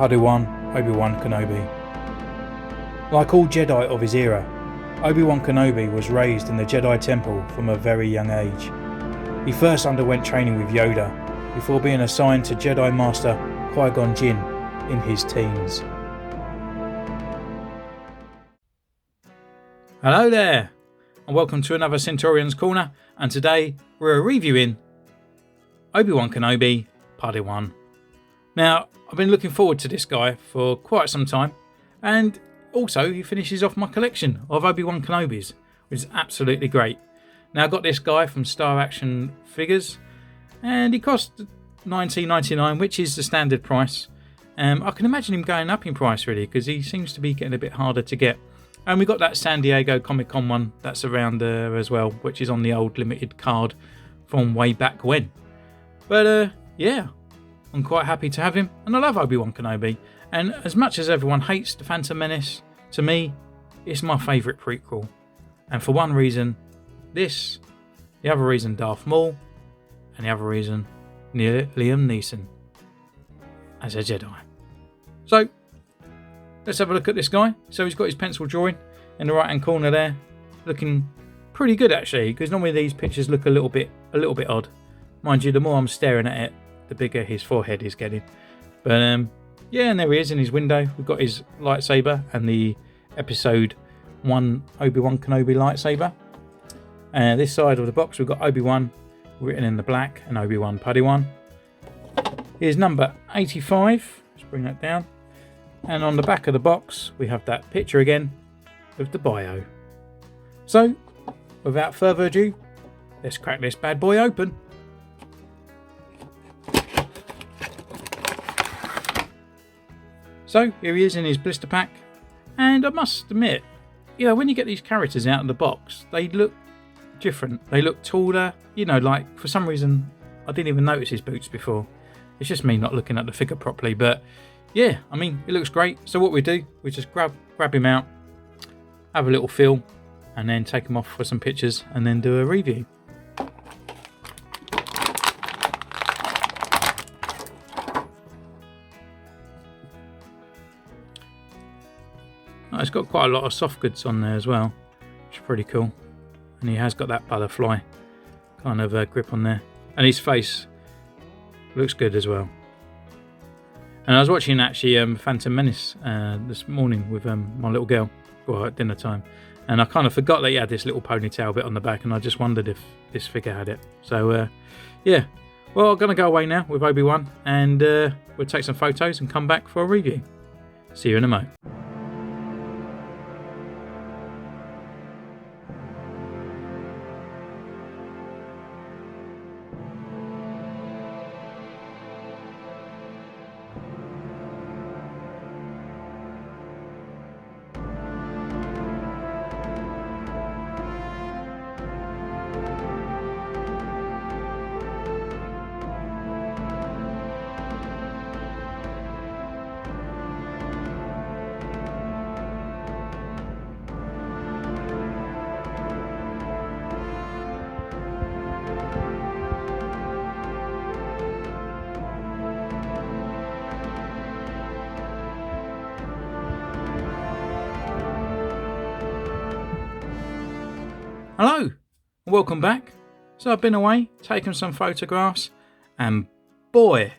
Padawan, Obi Wan Kenobi. Like all Jedi of his era, Obi Wan Kenobi was raised in the Jedi Temple from a very young age. He first underwent training with Yoda before being assigned to Jedi Master Qui-Gon Jinn in his teens. Hello there, and welcome to another Centurion's Corner, and today we're reviewing Obi Wan Kenobi Padawan. Now, I've been looking forward to this guy for quite some time, and also he finishes off my collection of Obi Wan Kenobis, which is absolutely great. Now, I got this guy from Star Action Figures, and he cost $19.99, which is the standard price. I can imagine him going up in price really, because he seems to be getting a bit harder to get. And we got that San Diego Comic Con one that's around there as well, which is on the old limited card from way back when. But yeah, I'm quite happy to have him, and I love Obi Wan Kenobi. And as much as everyone hates The Phantom Menace, to me, it's my favourite prequel. And for one reason, this, the other reason Darth Maul, and the other reason Liam Neeson as a Jedi. So, let's have a look at this guy. So he's got his pencil drawing in the right hand corner there, looking pretty good actually, because normally these pictures look a little bit odd. Mind you, the more I'm staring at it, the bigger his forehead is getting. But yeah, and there he is in his window. We've got his lightsaber and the episode 1 Obi-Wan Kenobi lightsaber. This side of the box we've got Obi-Wan written in the black and Obi-Wan Padawan. Here's number 85. Let's bring that down. And on the back of the box we have that picture again of the bio. So, without further ado, let's crack this bad boy open. So, here he is in his blister pack, and I must admit, you know, when you get these characters out of the box, they look different. They look taller, you know, like for some reason I didn't even notice his boots before. It's just me not looking at the figure properly, but yeah, I mean, it looks great. So what we do, we just grab him out, have a little feel, and then take him off for some pictures, and then do a review. It's got quite a lot of soft goods on there as well, which is pretty cool. And he has got that butterfly kind of grip on there. And his face looks good as well. And I was watching actually Phantom Menace this morning with my little girl, well, at dinner time. And I kind of forgot that he had this little ponytail bit on the back, and I just wondered if this figure had it. So yeah, well, I'm going to go away now with Obi-Wan, and we'll take some photos and come back for a review. See you in a mo. Hello, and welcome back. So I've been away, taken some photographs, and boy,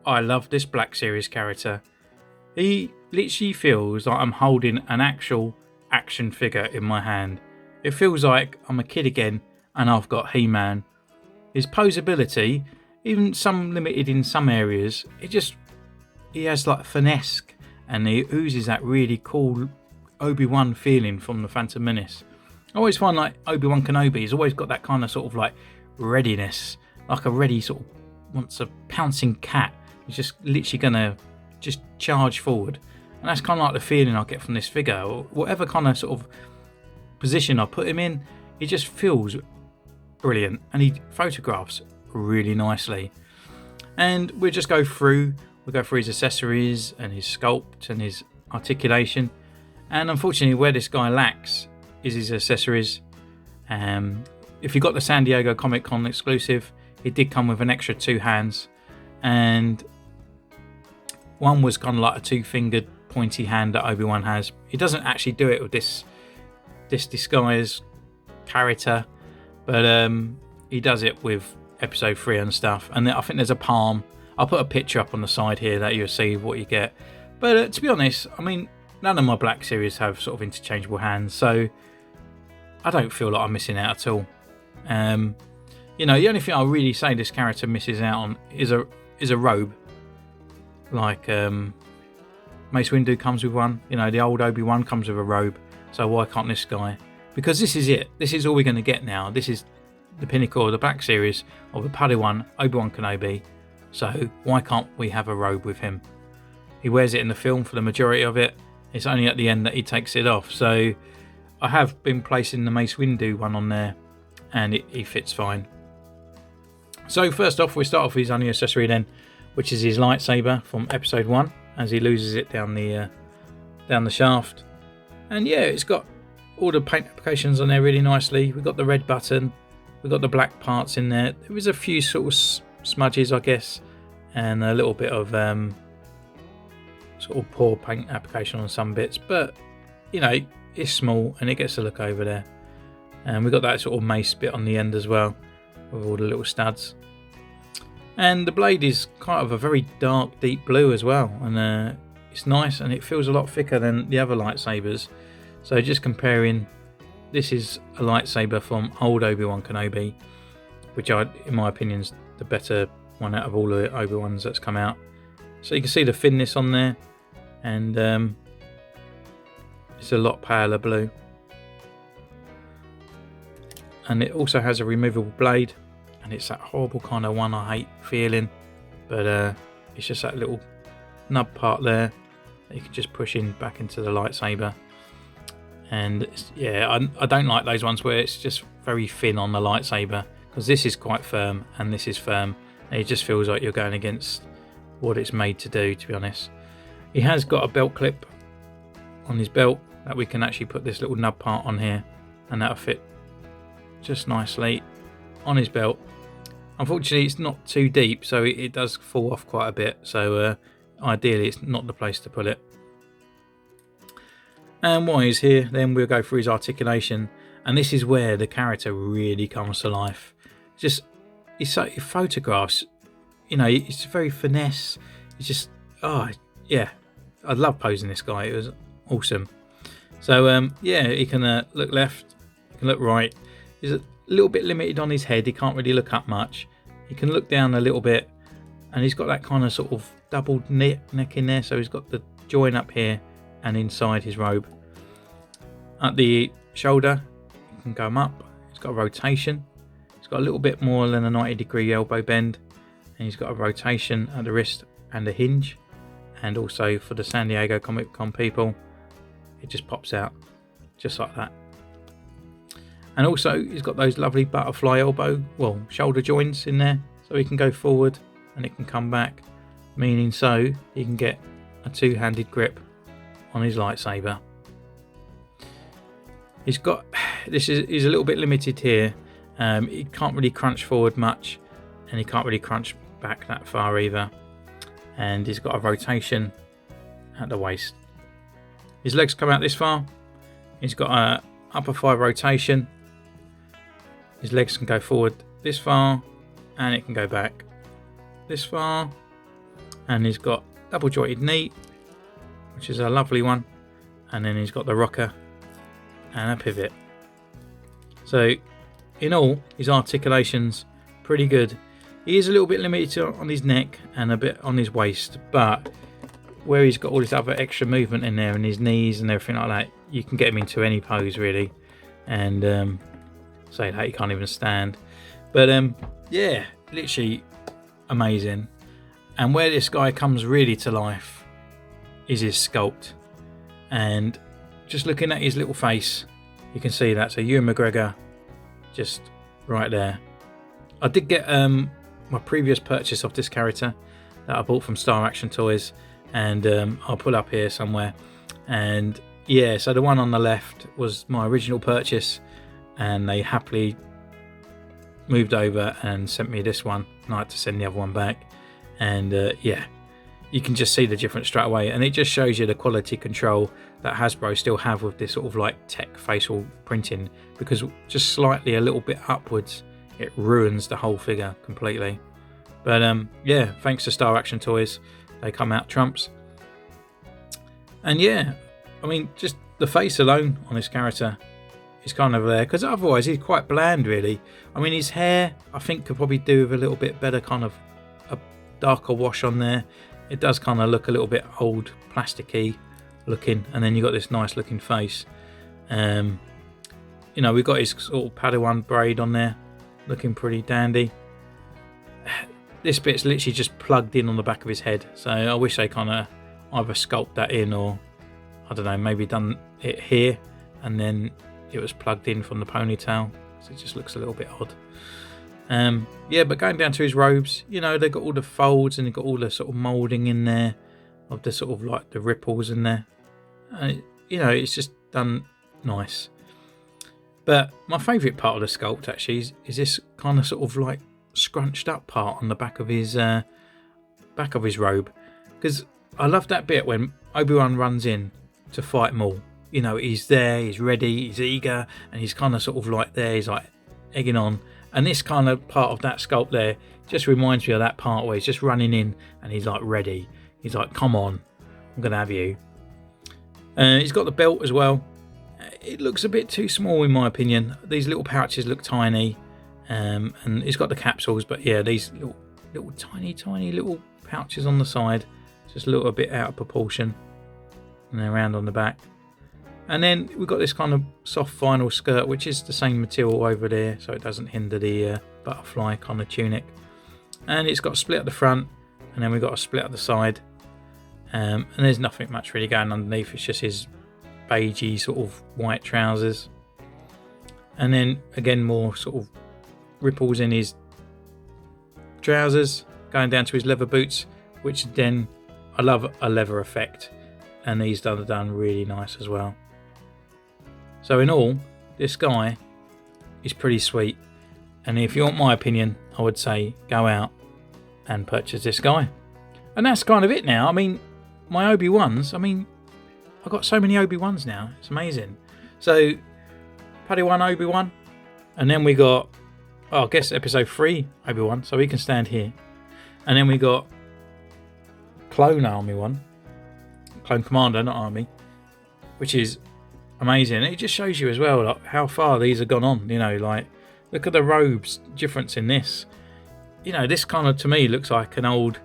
I love this Black Series character. He literally feels like I'm holding an actual action figure in my hand. It feels like I'm a kid again and I've got He-Man. His posability, even some limited in some areas, he has like finesse, and he oozes that really cool Obi-Wan feeling from the Phantom Menace. I always find like Obi Wan Kenobi has always got that kind of sort of like readiness, like a ready sort of wants a pouncing cat. He's just literally gonna just charge forward, and that's kind of like the feeling I get from this figure. Or whatever kind of sort of position I put him in, he just feels brilliant, and he photographs really nicely. And we'll go through his accessories and his sculpt and his articulation. And unfortunately, where this guy lacks is his accessories. If you got the San Diego Comic Con exclusive, it did come with an extra 2 hands, and One was kind of like a two-fingered pointy hand that Obi-Wan has. He doesn't actually do it with this disguise character, but he does it with episode 3 and stuff. And I think there's a palm. I'll put a picture up on the side here that you'll see what you get. But to be honest, I mean, none of my Black Series have sort of interchangeable hands, so I don't feel like I'm missing out at all. You know, the only thing I'll really say this character misses out on is a robe. Like Mace Windu comes with one. You know, the old Obi-Wan comes with a robe. So why can't this guy? Because this is it. This is all we're going to get now. This is the pinnacle of the Black Series of the Padawan, Obi Wan Kenobi. So why can't we have a robe with him? He wears it in the film for the majority of it. It's only at the end that he takes it off. So I have been placing the Mace Windu one on there, and he fits fine. So first off, we start off with his only accessory then, which is his lightsaber from episode 1, as he loses it down the shaft. And yeah, it's got all the paint applications on there really nicely. We've got the red button, we've got the black parts in there. There was a few sort of smudges, I guess, and a little bit of sort of poor paint application on some bits, but you know, it's small and it gets a look over there. And we've got that sort of mace bit on the end as well, with all the little studs. And the blade is kind of a very dark, deep blue as well, and it's nice, and it feels a lot thicker than the other lightsabers. So just comparing, this is a lightsaber from old Obi Wan Kenobi, which in my opinion is the better one out of all the Obi-Wans that's come out. So you can see the thinness on there, and it's a lot paler blue. And it also has a removable blade, and it's that horrible kind of one I hate feeling, but it's just that little nub part there that you can just push in back into the lightsaber. And yeah, I don't like those ones where it's just very thin on the lightsaber, because this is quite firm and this is firm, and it just feels like you're going against what it's made to do, to be honest. He has got a belt clip on his belt that we can actually put this little nub part on here, and that'll fit just nicely on his belt. Unfortunately, it's not too deep, so it does fall off quite a bit, so ideally it's not the place to put it. And while he's here, then we'll go through his articulation, and this is where the character really comes to life. Just he photographs, you know, it's very finesse. It's just, oh yeah, I love posing this guy. It was awesome. So yeah, he can look left, he can look right. He's a little bit limited on his head. He can't really look up much. He can look down a little bit, and he's got that kind of sort of doubled neck in there. So he's got the join up here and inside his robe. At the shoulder, you can go up. He's got a rotation. He's got a little bit more than a 90-degree elbow bend, and he's got a rotation at the wrist and a hinge. And also for the San Diego Comic Con people, it just pops out just like that. And also he's got those lovely butterfly shoulder joints in there, so he can go forward and it can come back, meaning so he can get a two-handed grip on his lightsaber. He's a little bit limited here. He can't really crunch forward much, and he can't really crunch back that far either. And he's got a rotation at the waist. His legs come out this far. He's got a upper thigh rotation. His legs can go forward this far, and it can go back this far. And he's got double jointed knee, which is a lovely one. And then he's got the rocker and a pivot. So in all, his articulation's pretty good. He is a little bit limited on his neck and a bit on his waist, but where he's got all this other extra movement in there and his knees and everything like that, you can get him into any pose really. And say that, he can't even stand. But yeah, literally amazing. And where this guy comes really to life is his sculpt. And just looking at his little face, you can see that. So Ewan McGregor, just right there. I did get my previous purchase of this character that I bought from Star Action Toys, and I'll pull up here somewhere. And yeah, so the one on the left was my original purchase, and they happily moved over and sent me this one, and I had to send the other one back. And yeah, you can just see the difference straight away, and it just shows you the quality control that Hasbro still have with this sort of like tech facial printing, because just slightly a little bit upwards it ruins the whole figure completely. But yeah, thanks to Star Action Toys, they come out trumps. And yeah, I mean, just the face alone on this character is kind of there, because otherwise he's quite bland really. I mean, his hair I think could probably do with a little bit better kind of a darker wash on there. It does kind of look a little bit old plasticky looking, and then you've got this nice looking face. You know, we've got his sort of Padawan braid on there, looking pretty dandy. This bit's literally just plugged in on the back of his head, so I wish they kind of either sculpt that in, or I don't know, maybe done it here and then it was plugged in from the ponytail, so it just looks a little bit odd. Yeah, but going down to his robes, you know, they've got all the folds and they've got all the sort of moulding in there of the sort of like the ripples in there. You know, it's just done nice. But my favourite part of the sculpt actually is this kind of sort of like scrunched up part on the back of his robe, because I love that bit when Obi-Wan runs in to fight Maul. You know, he's there, he's ready, he's eager, and he's kind of sort of like there, he's like egging on. And this kind of part of that sculpt there just reminds me of that part where he's just running in and he's like ready. He's like, come on, I'm going to have you. He's got the belt as well. It looks a bit too small in my opinion. These little pouches look tiny. And he's got the capsules, but yeah, these little tiny little pouches on the side just look a bit out of proportion, and then around on the back. And then we've got this kind of soft vinyl skirt, which is the same material over there, so it doesn't hinder the butterfly kind of tunic. And it's got a split at the front, and then we've got a split at the side. And there's nothing much really going underneath, it's just his beigey sort of white trousers. And then again, more sort of ripples in his trousers, going down to his leather boots, which then I love a leather effect, and these done really nice as well. So in all, this guy is pretty sweet, and if you want my opinion, I would say go out and purchase this guy. And that's kind of it now. I mean, my Obi-Wans, I mean, I've got so many Obi-Wans now, it's amazing. So Padawan Obi-Wan, and then we got, I guess episode 3 Obi-Wan, so he can stand here. And then we got Clone Army 1, Clone Commander, not Army, which is amazing. It just shows you as well like how far these have gone on. You know, like look at the robes difference in this. You know, this kind of to me looks like an old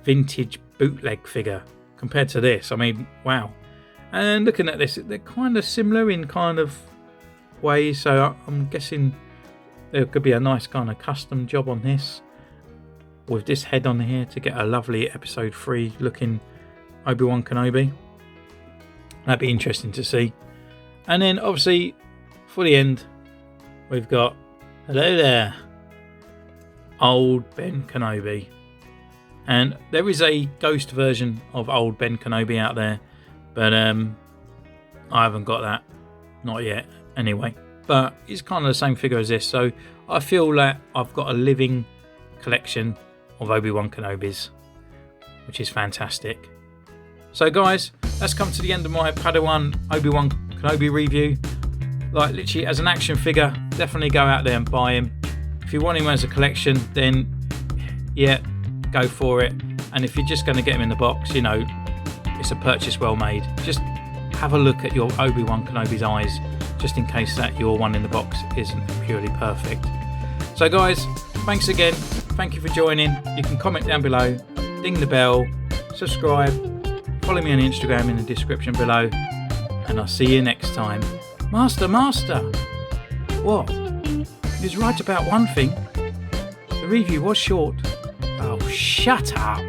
vintage bootleg figure compared to this. I mean, wow. And looking at this, they're kind of similar in kind of ways. So I'm guessing there could be a nice kind of custom job on this with this head on here to get a lovely episode 3 looking Obi Wan Kenobi. That'd be interesting to see. And then obviously for the end, we've got, hello there, old Ben Kenobi. And there is a ghost version of old Ben Kenobi out there, but I haven't got that, not yet anyway. But it's kind of the same figure as this, so I feel that I've got a living collection of Obi Wan Kenobis, which is fantastic. So guys, that's come to the end of my Padawan Obi Wan Kenobi review. Like literally as an action figure, definitely go out there and buy him. If you want him as a collection, then yeah, go for it. And if you're just going to get him in the box, you know, it's a purchase well made. Just have a look at your Obi Wan Kenobi's eyes, just in case that your one in the box isn't purely perfect. So guys, thanks again. Thank you for joining. You can comment down below, ding the bell, subscribe, follow me on Instagram in the description below, and I'll see you next time. Master! What? He was right about one thing. The review was short. Oh, shut up!